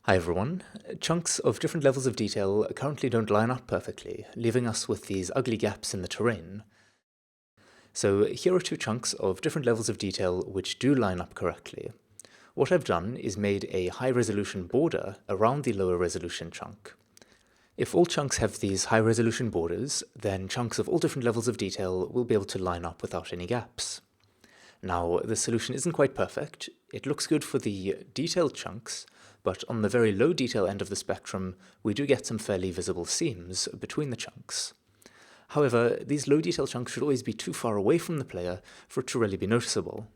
Hi everyone. Chunks of different levels of detail currently don't line up perfectly, leaving us with these ugly gaps in the terrain. So here are two chunks of different levels of detail which do line up correctly. What I've done is made a high-resolution border around the lower-resolution chunk. If all chunks have these high-resolution borders, then chunks of all different levels of detail will be able to line up without any gaps. Now, the solution isn't quite perfect. It looks good for the detailed chunks, but on the very low detail end of the spectrum, we do get some fairly visible seams between the chunks. However, these low detail chunks should always be too far away from the player for it to really be noticeable.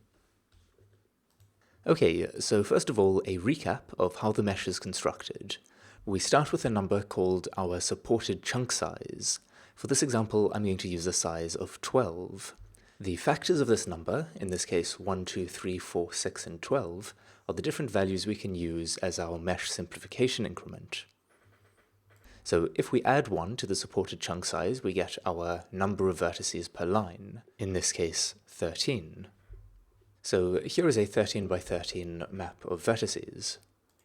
Okay, so first of all, a recap of how the mesh is constructed. We start with a number called our supported chunk size. For this example, I'm going to use a size of 12. The factors of this number, in this case 1, 2, 3, 4, 6, and 12, are the different values we can use as our mesh simplification increment. So if we add 1 to the supported chunk size, we get our number of vertices per line, in this case 13. So here is a 13 by 13 map of vertices.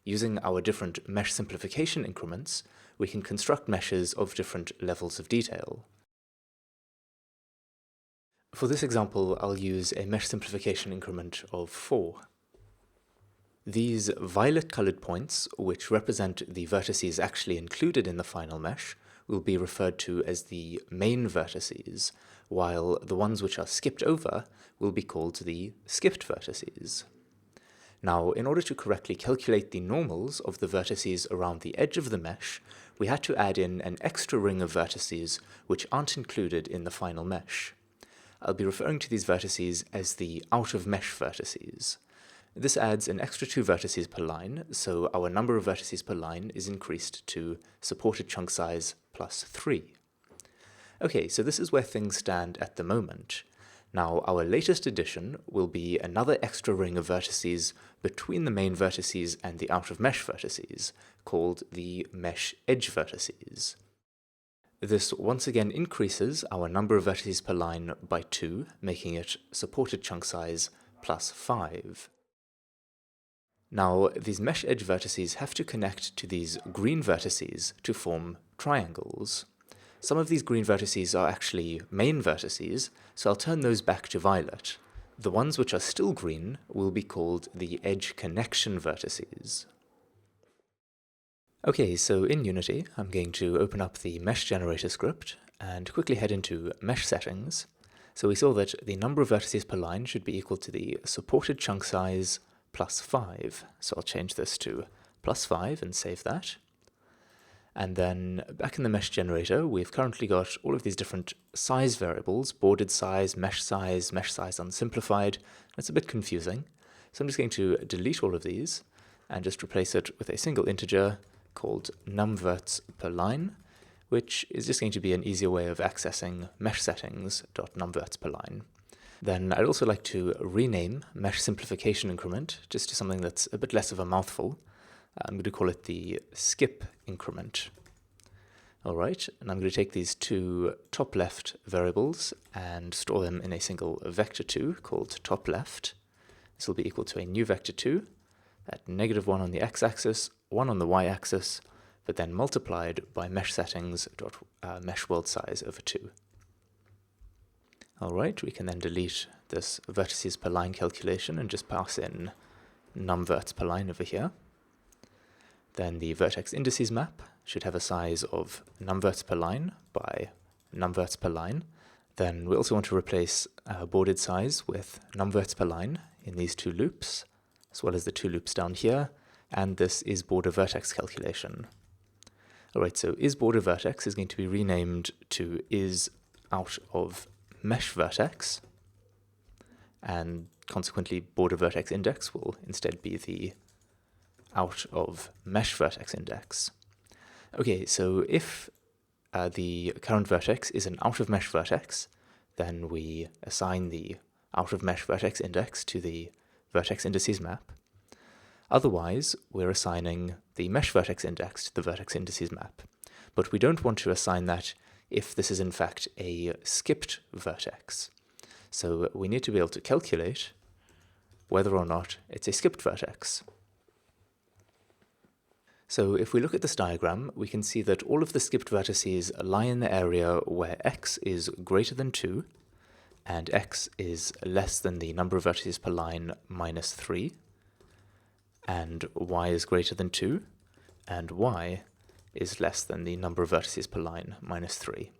Using our different mesh simplification increments, we can construct meshes of different levels of detail. For this example, I'll use a mesh simplification increment of 4. These violet-colored points, which represent the vertices actually included in the final mesh, will be referred to as the main vertices, while the ones which are skipped over will be called the skipped vertices. Now, in order to correctly calculate the normals of the vertices around the edge of the mesh, we had to add in an extra ring of vertices which aren't included in the final mesh. I'll be referring to these vertices as the out-of-mesh vertices. This adds an extra 2 vertices per line, so our number of vertices per line is increased to supported chunk size plus 3. Okay, so this is where things stand at the moment. Now, our latest addition will be another extra ring of vertices between the main vertices and the out-of-mesh vertices, called the mesh edge vertices. This once again increases our number of vertices per line by 2, making it supported chunk size plus 5. Now, these mesh edge vertices have to connect to these green vertices to form triangles. Some of these green vertices are actually main vertices, so I'll turn those back to violet. The ones which are still green will be called the edge connection vertices. Okay, so in Unity, I'm going to open up the mesh generator script and quickly head into mesh settings. So we saw that the number of vertices per line should be equal to the supported chunk size plus 5. So I'll change this to plus 5 and save that. And then back in the mesh generator, we've currently got all of these different size variables: boarded size, mesh size unsimplified. It's a bit confusing. So I'm just going to delete all of these and just replace it with a single integer called numverts per line, which is just going to be an easier way of accessing mesh settings.numverts per line. Then I'd also like to rename mesh simplification increment just to something that's a bit less of a mouthful. I'm going to call it the skip increment. Alright, and I'm going to take these two top left variables and store them in a single vector2 called top left. This will be equal to a new vector2 at -1 on the x-axis, 1 on the y-axis, but then multiplied by mesh settings.mesh world size over 2. Alright, we can then delete this vertices per line calculation and just pass in numverts per line over here. Then the vertex indices map should have a size of numverts per line by numverts per line. Then we also want to replace boarded size with numverts per line in these two loops, as well as the two loops down here, and this is border vertex calculation. Alright, so is border vertex is going to be renamed to is out of mesh vertex, and consequently border vertex index will instead be the out of mesh vertex index. Okay, so if the current vertex is an out of mesh vertex, then we assign the out of mesh vertex index to the vertex indices map. Otherwise, we're assigning the mesh vertex index to the vertex indices map. But we don't want to assign that if this is in fact a skipped vertex. So we need to be able to calculate whether or not it's a skipped vertex. So if we look at this diagram, we can see that all of the skipped vertices lie in the area where x is greater than 2, and x is less than the number of vertices per line minus 3, and y is greater than 2, and y is less than the number of vertices per line minus 3.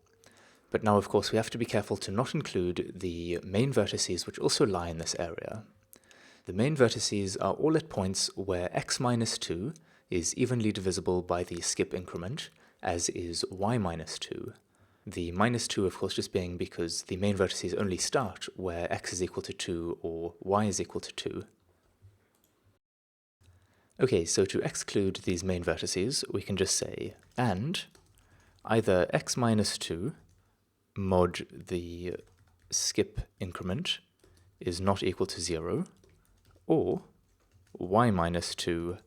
But now, of course, we have to be careful to not include the main vertices which also lie in this area. The main vertices are all at points where x minus 2 is evenly divisible by the skip increment, as is y minus 2. The minus 2, of course, just being because the main vertices only start where x is equal to 2 or y is equal to 2. Okay, so to exclude these main vertices, we can just say, and either x minus 2 mod the skip increment is not equal to 0, or y minus 2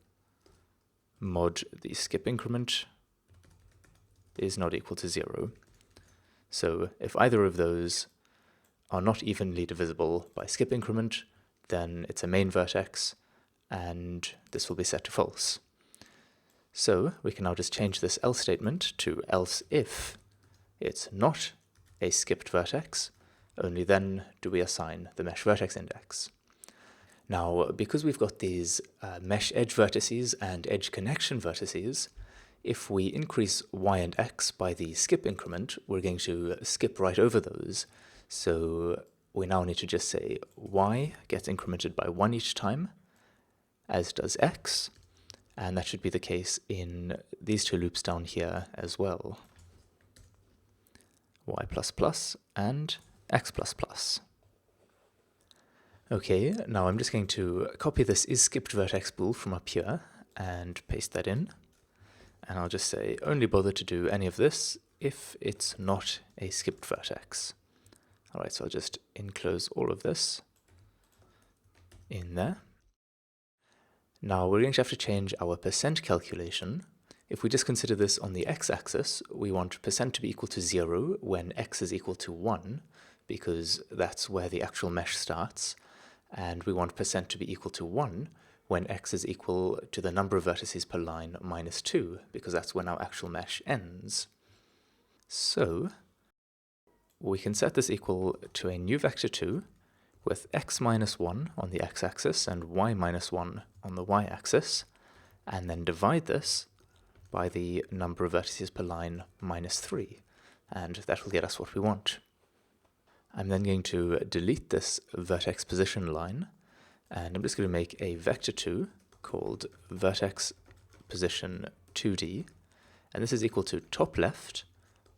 mod the skip increment is not equal to 0. So if either of those are not evenly divisible by skip increment, then it's a main vertex, and this will be set to false. So we can now just change this else statement to else if it's not a skipped vertex, only then do we assign the mesh vertex index. Now, because we've got these mesh edge vertices and edge connection vertices, if we increase y and x by the skip increment, we're going to skip right over those. So we now need to just say y gets incremented by 1 each time, as does x, and that should be the case in these two loops down here as well. Y++ and x++. Okay, now I'm just going to copy this isSkippedVertex bool from up here and paste that in. And I'll just say only bother to do any of this if it's not a skipped vertex. Alright, so I'll just enclose all of this in there. Now we're going to have to change our percent calculation. If we just consider this on the x-axis, we want percent to be equal to 0 when x is equal to 1, because that's where the actual mesh starts. And we want percent to be equal to 1 when x is equal to the number of vertices per line minus 2, because that's when our actual mesh ends. So we can set this equal to a new vector 2 with x minus 1 on the x-axis and y minus 1 on the y-axis, and then divide this by the number of vertices per line minus 3, and that will get us what we want. I'm then going to delete this vertex position line, and I'm just going to make a vector 2 called vertex position 2d, and this is equal to top left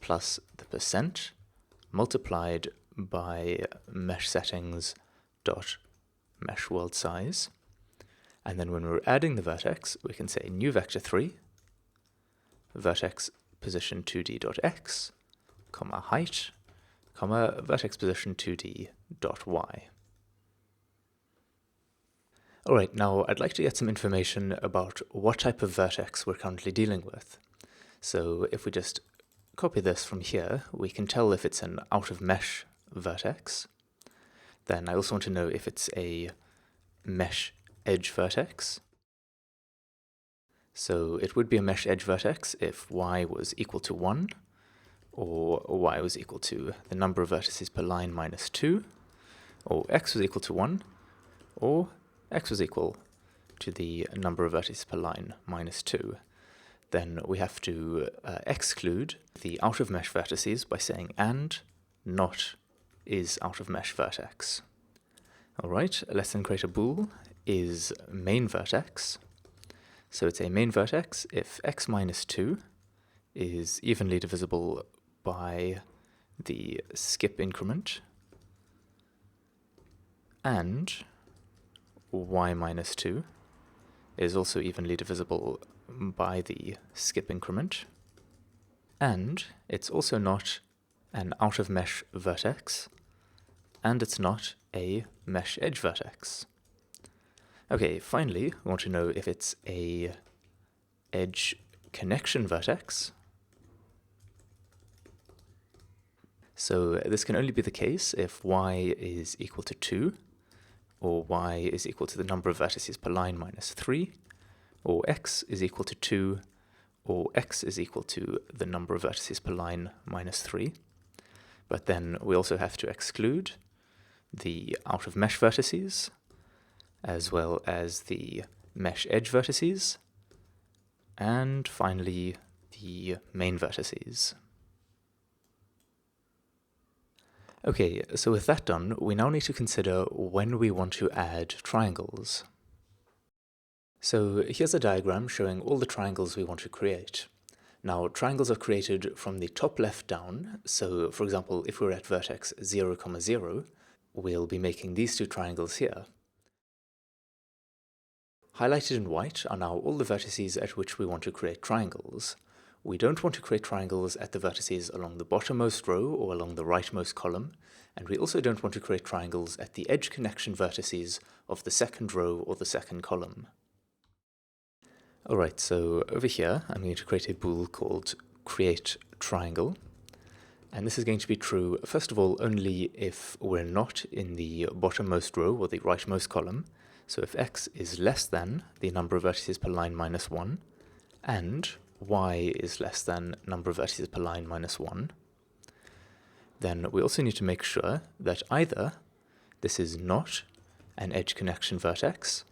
plus the percent multiplied by mesh settings dot mesh world size. And then when we're adding the vertex, we can say new vector 3 vertex position 2d dot x, comma height, comma vertex position 2d dot y. Alright, now I'd like to get some information about what type of vertex we're currently dealing with. So if we just copy this from here, we can tell if it's an out-of-mesh vertex. Then I also want to know if it's a mesh edge vertex. So it would be a mesh edge vertex if y was equal to 1, or y was equal to the number of vertices per line minus 2, or x was equal to 1, or x was equal to the number of vertices per line minus 2. Then we have to exclude the out-of-mesh vertices by saying and not is out-of-mesh vertex. Alright, let's then create a bool is main vertex. So it's a main vertex if x minus 2 is evenly divisible by the skip increment, and y minus 2 is also evenly divisible by the skip increment, and it's also not an out-of-mesh vertex, and it's not a mesh edge vertex. Okay, finally, we want to know if it's a edge connection vertex. So this can only be the case if y is equal to 2, or y is equal to the number of vertices per line minus 3, or x is equal to 2, or x is equal to the number of vertices per line minus 3. But then we also have to exclude the out-of-mesh vertices, as well as the mesh edge vertices, and finally the main vertices. Okay, so with that done, we now need to consider when we want to add triangles. So here's a diagram showing all the triangles we want to create. Now, triangles are created from the top left down, so for example, if we're at vertex 0, 0, we'll be making these two triangles here. Highlighted in white are now all the vertices at which we want to create triangles. We don't want to create triangles at the vertices along the bottommost row or along the rightmost column, and we also don't want to create triangles at the edge connection vertices of the second row or the second column. Alright, so over here I'm going to create a bool called createTriangle, and this is going to be true, first of all, only if we're not in the bottommost row or the rightmost column. So if x is less than the number of vertices per line minus 1, and y is less than number of vertices per line minus 1, then we also need to make sure that either this is not an edge connection vertex,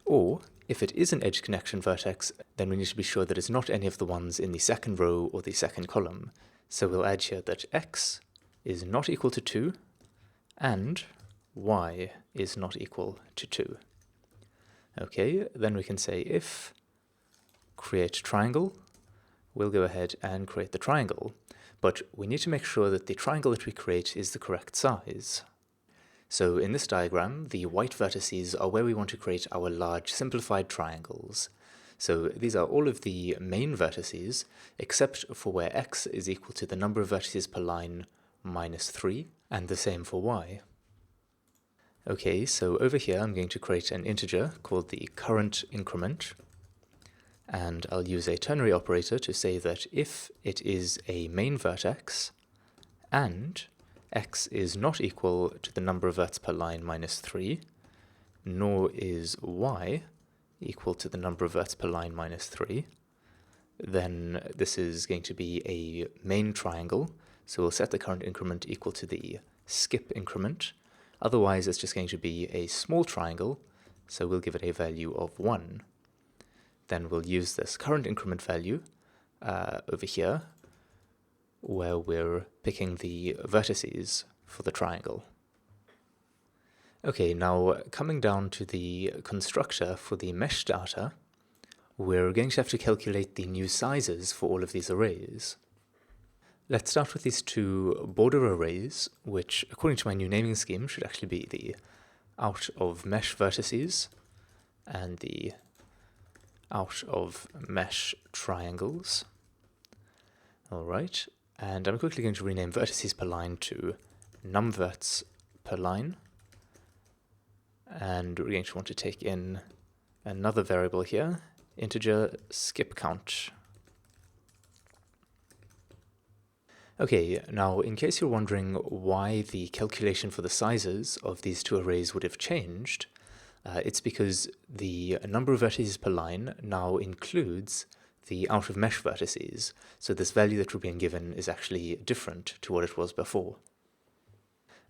or if it is an edge connection vertex, then we need to be sure that it's not any of the ones in the second row or the second column. So we'll add here that x is not equal to 2, and y is not equal to 2. Okay, then we can say if createTriangle, we'll go ahead and create the triangle, but we need to make sure that the triangle that we create is the correct size. So in this diagram, the white vertices are where we want to create our large simplified triangles. So these are all of the main vertices, except for where x is equal to the number of vertices per line minus 3, and the same for y. Okay, so over here I'm going to create an integer called the current increment, and I'll use a ternary operator to say that if it is a main vertex and x is not equal to the number of verts per line minus 3, nor is y equal to the number of verts per line minus 3, then this is going to be a main triangle, so we'll set the current increment equal to the skip increment. Otherwise, it's just going to be a small triangle, so we'll give it a value of 1. Then we'll use this current increment value over here, where we're picking the vertices for the triangle. Okay, now coming down to the constructor for the mesh data, we're going to have to calculate the new sizes for all of these arrays. Let's start with these two border arrays, which, according to my new naming scheme, should actually be the out of mesh vertices and the out of mesh triangles. Alright, and I'm quickly going to rename vertices per line to numverts per line. And we're going to want to take in another variable here, integer skip count. Okay, now in case you're wondering why the calculation for the sizes of these two arrays would have changed, it's because the number of vertices per line now includes the out-of-mesh vertices, so this value that we're being given is actually different to what it was before.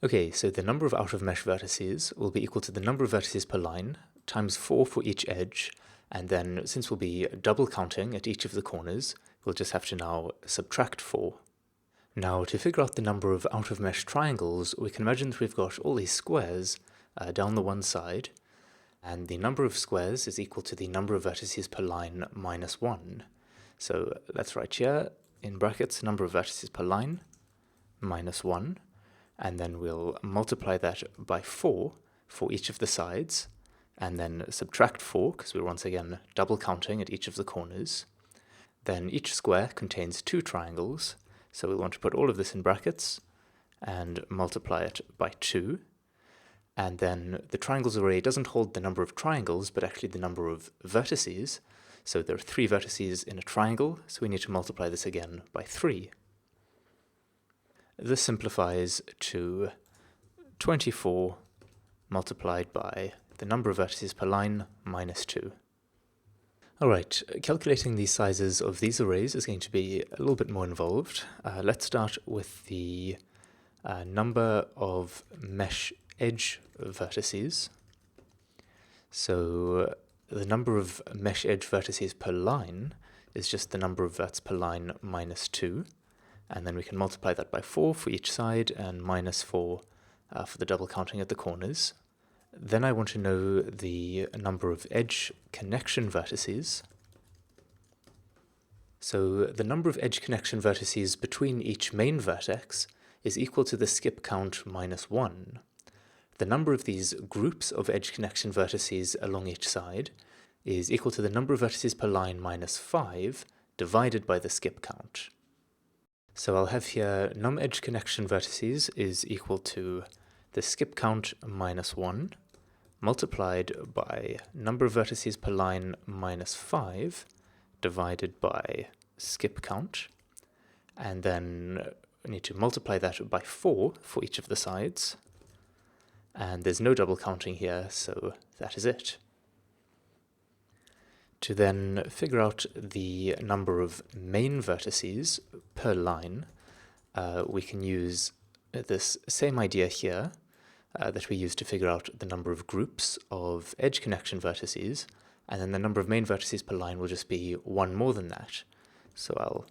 Okay, so the number of out-of-mesh vertices will be equal to the number of vertices per line times 4 for each edge, and then since we'll be double counting at each of the corners, we'll just have to now subtract 4. Now, to figure out the number of out-of-mesh triangles, we can imagine that we've got all these squares down the one side, and the number of squares is equal to the number of vertices per line minus 1. So let's write here, in brackets, number of vertices per line minus 1, and then we'll multiply that by 4 for each of the sides, and then subtract 4, because we're once again double counting at each of the corners. Then each square contains 2 triangles, so we want to put all of this in brackets and multiply it by 2. And then the triangles array doesn't hold the number of triangles, but actually the number of vertices. So there are 3 vertices in a triangle, so we need to multiply this again by 3. This simplifies to 24 multiplied by the number of vertices per line minus 2. Alright, calculating the sizes of these arrays is going to be a little bit more involved. Let's start with the number of mesh edge vertices. So the number of mesh edge vertices per line is just the number of verts per line minus 2, and then we can multiply that by 4 for each side and minus 4 for the double counting at the corners. Then I want to know the number of edge connection vertices. So the number of edge connection vertices between each main vertex is equal to the skip count minus 1. The number of these groups of edge connection vertices along each side is equal to the number of vertices per line minus 5 divided by the skip count. So I'll have here num edge connection vertices is equal to the skip count minus 1 multiplied by number of vertices per line minus 5 divided by skip count, and then we need to multiply that by 4 for each of the sides, and there's no double counting here, so that is it. To then figure out the number of main vertices per line, we can use this same idea here that we used to figure out the number of groups of edge connection vertices, and then the number of main vertices per line will just be one more than that. So I'll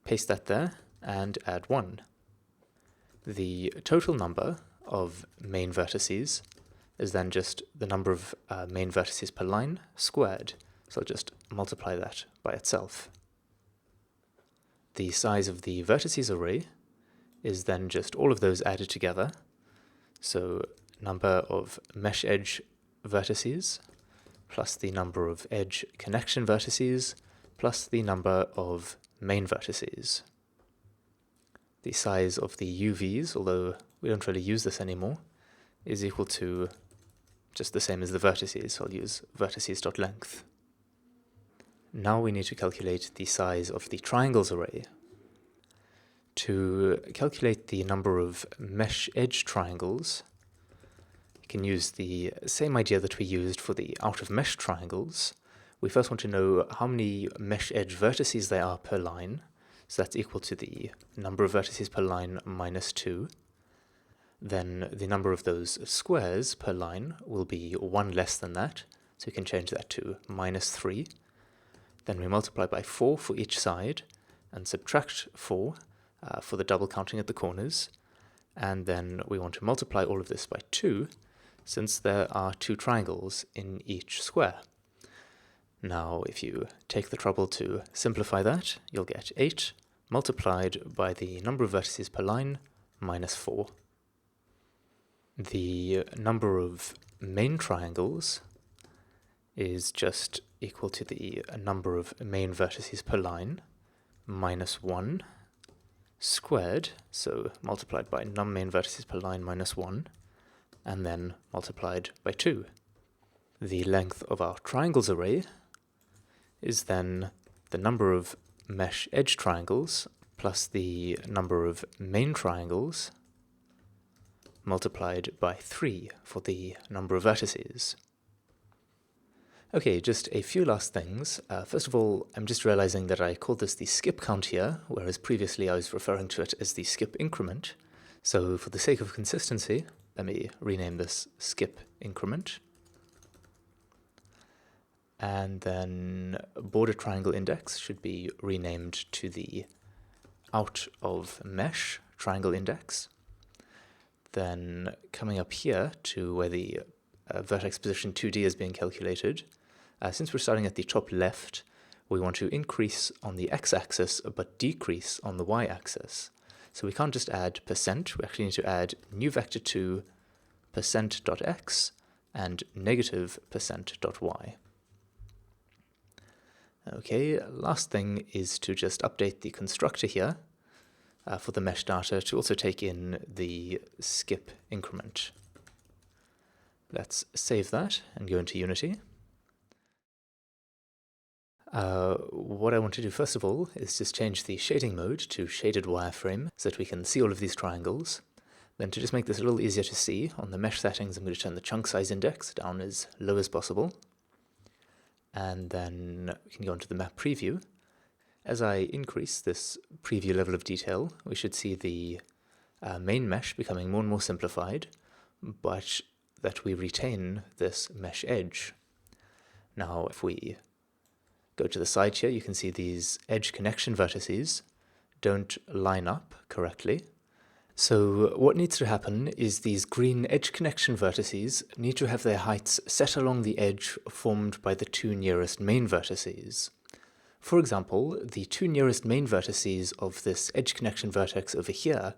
paste that there and add 1. The total number of main vertices is then just the number of main vertices per line squared, so I'll just multiply that by itself. The size of the vertices array is then just all of those added together. So number of mesh edge vertices plus the number of edge connection vertices plus the number of main vertices. The size of the UVs, although we don't really use this anymore, is equal to just the same as the vertices, so I'll use vertices.length. Now we need to calculate the size of the triangles array. To calculate the number of mesh edge triangles, you can use the same idea that we used for the out of mesh triangles. We first want to know how many mesh edge vertices there are per line, so that's equal to the number of vertices per line minus 2. Then the number of those squares per line will be 1 less than that, so we can change that to minus 3. Then we multiply by 4 for each side and subtract 4 for the double counting at the corners, and then we want to multiply all of this by 2 since there are 2 triangles in each square. Now if you take the trouble to simplify that, you'll get 8 multiplied by the number of vertices per line minus 4. The number of main triangles is just equal to the number of main vertices per line minus 1 squared, so multiplied by num main vertices per line minus 1, and then multiplied by 2. The length of our triangles array is then the number of mesh edge triangles plus the number of main triangles multiplied by 3 for the number of vertices. Okay, just a few last things. First of all, I'm just realizing that I called this the skip count here, whereas previously I was referring to it as the skip increment. So for the sake of consistency, let me rename this skip increment. And then border triangle index should be renamed to the out of mesh triangle index. Then coming up here to where the vertex position 2D is being calculated, since we're starting at the top left, we want to increase on the x-axis but decrease on the y-axis. So we can't just add %, we actually need to add new vector 2 %.x and negative %.y. Okay, last thing is to just update the constructor here for the mesh data to also take in the skip increment. Let's save that and go into Unity. What I want to do first of all is just change the shading mode to shaded wireframe so that we can see all of these triangles. Then to just make this a little easier to see, on the mesh settings I'm going to turn the chunk size index down as low as possible. and then we can go into the map preview. As I increase this preview level of detail, we should see the main mesh becoming more and more simplified, but that we retain this mesh edge. Now, if we go to the side here, you can see these edge connection vertices don't line up correctly. So what needs to happen is these green edge connection vertices need to have their heights set along the edge formed by the two nearest main vertices. For example, the two nearest main vertices of this edge connection vertex over here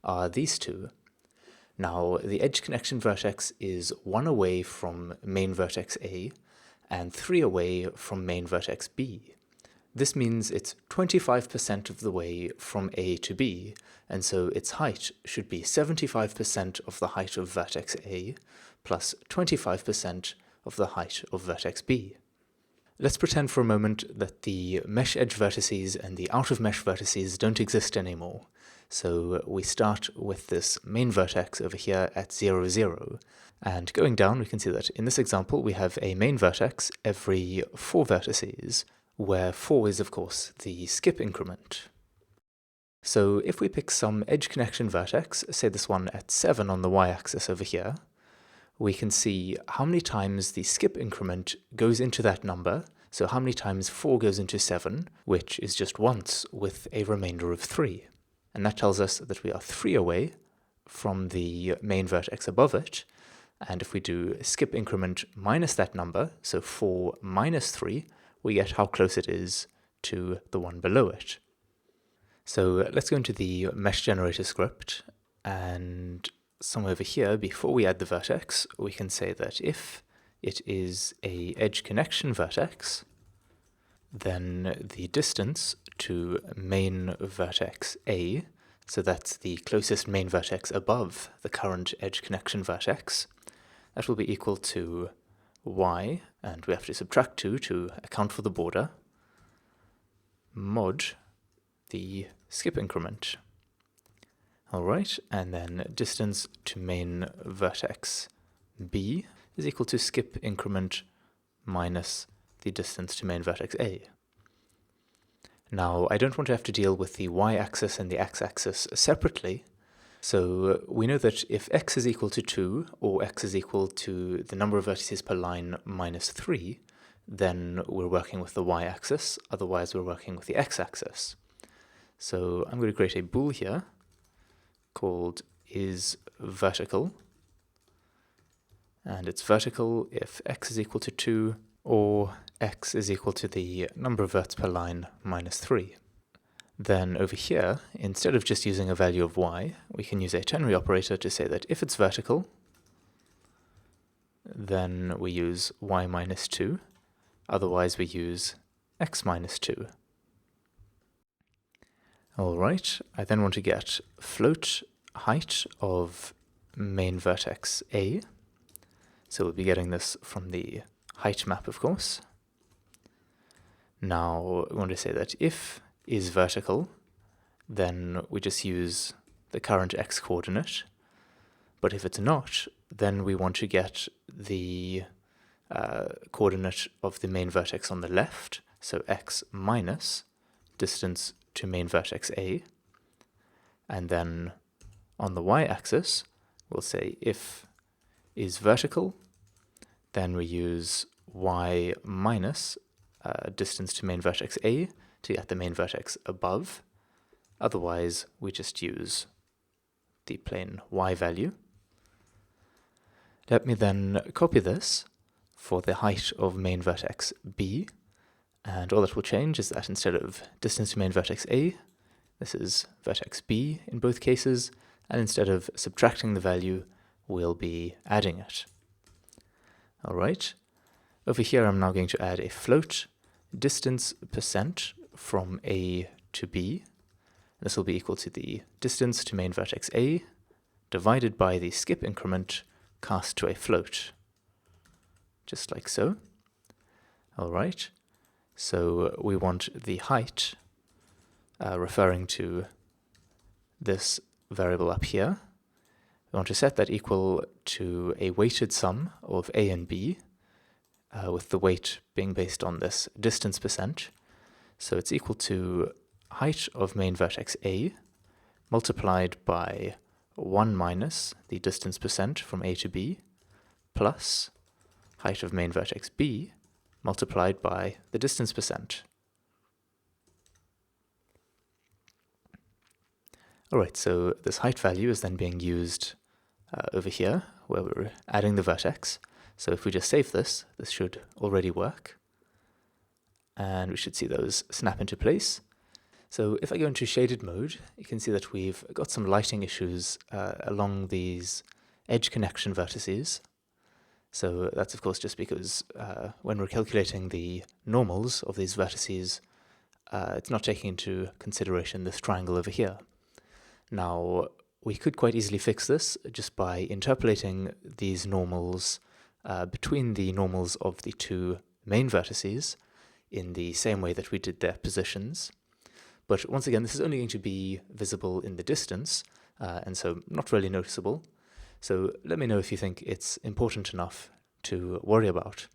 are these two. Now, the edge connection vertex is 1 away from main vertex A and 3 away from main vertex B. This means it's 25% of the way from A to B, and so its height should be 75% of the height of vertex A plus 25% of the height of vertex B. Let's pretend for a moment that the mesh edge vertices and the out-of-mesh vertices don't exist anymore. So we start with this main vertex over here at 0, 0. And going down, we can see that in this example, we have a main vertex every 4 vertices, where 4 is, of course, the skip increment. So if we pick some edge connection vertex, say this one at 7 on the y-axis over here, we can see how many times the skip increment goes into that number, so how many times 4 goes into 7, which is just once with a remainder of 3. And that tells us that we are 3 away from the main vertex above it, and if we do skip increment minus that number, so 4 minus 3, we get how close it is to the one below it. So let's go into the mesh generator script, and somewhere over here, before we add the vertex, we can say that if it is a edge connection vertex, then the distance to main vertex A, so that's the closest main vertex above the current edge connection vertex, that will be equal to y, and we have to subtract 2 to account for the border, mod the skip increment. Alright, and then distance to main vertex B is equal to skip increment minus the distance to main vertex A. Now, I don't want to have to deal with the y-axis and the x-axis separately, so we know that if x is equal to 2, or x is equal to the number of vertices per line minus 3, then we're working with the y-axis, otherwise we're working with the x-axis. So I'm going to create a bool here called isVertical, and it's vertical if x is equal to 2 or x is equal to the number of verts per line minus 3. Then over here, instead of just using a value of y, we can use a ternary operator to say that if it's vertical, then we use y minus 2, otherwise we use x minus 2. Alright, I then want to get float height of main vertex A. So we'll be getting this from the height map, of course. Now we want to say that if is vertical, then we just use the current x coordinate. But if it's not, then we want to get the coordinate of the main vertex on the left, so x minus distance to main vertex A, and then on the y-axis we'll say if is vertical, then we use y minus distance to main vertex A to get the main vertex above, otherwise we just use the plain y value. Let me then copy this for the height of main vertex B, and all that will change is that instead of distance to main vertex A, this is vertex B in both cases, and instead of subtracting the value, we'll be adding it. Alright, over here I'm now going to add a float distance percent from A to B. This will be equal to the distance to main vertex A divided by the skip increment cast to a float, just like so. Alright. So we want the height, referring to this variable up here. We want to set that equal to a weighted sum of A and B, with the weight being based on this distance percent. So it's equal to height of main vertex A multiplied by 1 minus the distance percent from A to B plus height of main vertex B multiplied by the distance percent. Alright, so this height value is then being used over here, where we're adding the vertex. So if we just save this, this should already work. And we should see those snap into place. So if I go into shaded mode, you can see that we've got some lighting issues along these edge connection vertices. So that's of course just because when we're calculating the normals of these vertices, it's not taking into consideration this triangle over here. Now, we could quite easily fix this just by interpolating these normals between the normals of the two main vertices in the same way that we did their positions. But once again, this is only going to be visible in the distance, and so not really noticeable. So let me know if you think it's important enough to worry about.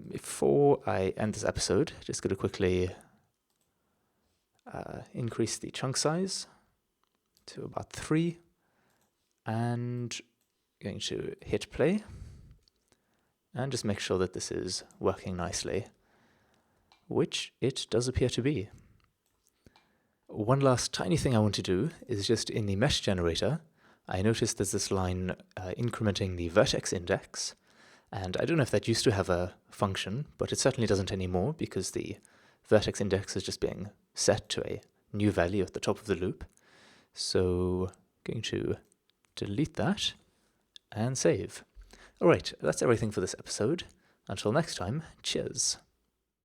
Before I end this episode, just going to quickly increase the chunk size to about 3, and going to hit play, and just make sure that this is working nicely, which it does appear to be. One last tiny thing I want to do is just in the mesh generator, I noticed there's this line incrementing the vertex index, and I don't know if that used to have a function, but it certainly doesn't anymore because the vertex index is just being set to a new value at the top of the loop. So I'm going to delete that and save. Alright, that's everything for this episode. Until next time, cheers.